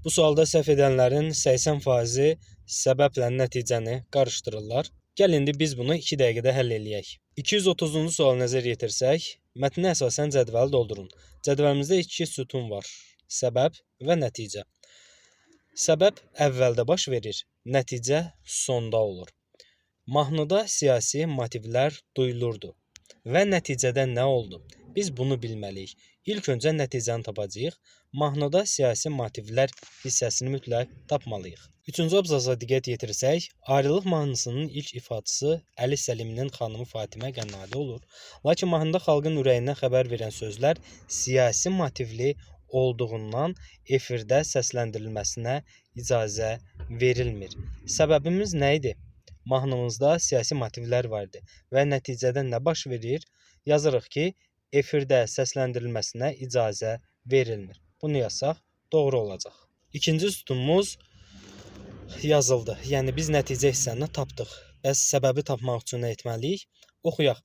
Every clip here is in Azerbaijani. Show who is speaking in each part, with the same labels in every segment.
Speaker 1: Bu sualda səhv edənlərin 80%-i səbəblə nəticəni qarışdırırlar. Gəl indi biz bunu 2 dəqiqədə həll eləyək. 230-cu sualı nəzər yetirsək, mətnə əsasən cədvəli doldurun. Cədvəlimizdə 2 sütun var. Səbəb və nəticə. Səbəb əvvəldə baş verir, nəticə sonda olur. Mahnıda siyasi motivlər duyulurdu və nəticədə nə oldu? Biz bunu bilməliyik. İlk öncə nəticəni tapacağıq. Mahnıda siyasi motivlər hissəsini mütləq tapmalıyıq. 3-cü abzasa diqqət yetirsək, ayrılıq mahnısının ilk ifaçısı Əli Səliminin xanımı Fatimə Qənnadi olur. Lakin mahnıda xalqın ürəyindən xəbər verən sözlər siyasi motivli olduğundan efirdə səsləndirilməsinə icazə verilmir. Səbəbimiz nə idi? Mahnımızda siyasi motivlər vardı və nəticədə nə baş verir? Yazırıq ki, efirdə səsləndirilməsinə icazə verilmir. Bunu yazsaq doğru olacaq. İkinci sütunumuz yazıldı. Yəni biz nəticə hissəsini tapdıq. Bəs səbəbi tapmaq üçün nə etməliyik? Oxuyaq.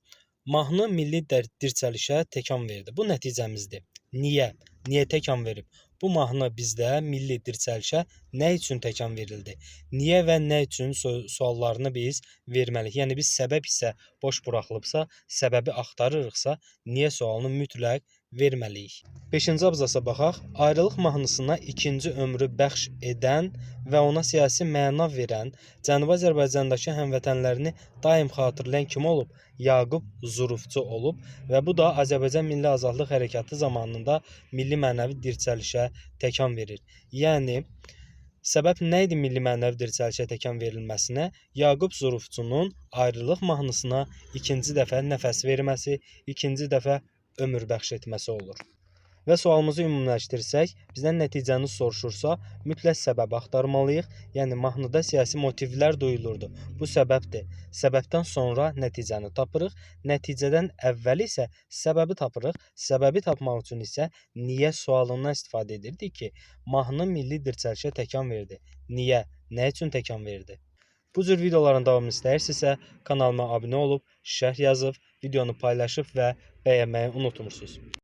Speaker 1: Mahnı milli dirçəlişə təkan verdi. Bu nəticəmizdir. Niyə? Niyə təkan verib? Bu mahnı bizdə milli dirçəlişə nə üçün təkan verildi? Niyə və nə üçün suallarını biz verməliyik? Yəni biz səbəb isə boş buraxılıbsa, səbəbi axtarırıqsa, niyə sualını mütləq verməliyik. 5-ci abzasa baxaq. Ayrılıq mahnısına ikinci ömrü bəxş edən və ona siyasi məna verən, Cənubi Azərbaycandakı həmvətənlərini daim xatırlayan kim olub? Yaqub Zurufçu olub və bu da Azərbaycan Milli Azadlıq Hərəkatı zamanında milli mənəvi dirçəlişə təkan verir. Yəni, səbəb nə idi milli mənəvi dirçəlişə təkan verilməsinə? Yaqub Zurufçunun ayrılıq mahnısına ikinci dəfə nəfəs verməsi, ikinci dəfə ömür bəxş etməsi olur. Və sualımızı ümumiləşdirsək, bizdən nəticəni soruşursa, mütləq səbəbi axtarmalıyıq. Yəni, mahnıda siyasi motivlər duyulurdu. Bu səbəbdir. Səbəbdən sonra nəticəni tapırıq. Nəticədən əvvəl isə səbəbi tapırıq. Səbəbi tapmaq üçün isə niyə sualından istifadə edirdik ki, mahnı milli dirçəlişə təkan verdi. Niyə? Nə üçün təkan verdi? Bu cür videoların davamını istəyirsinizsə, kanalıma abunə olub, şərh yazıb, videonu paylaşıb və bəyənməyi unutmursunuz.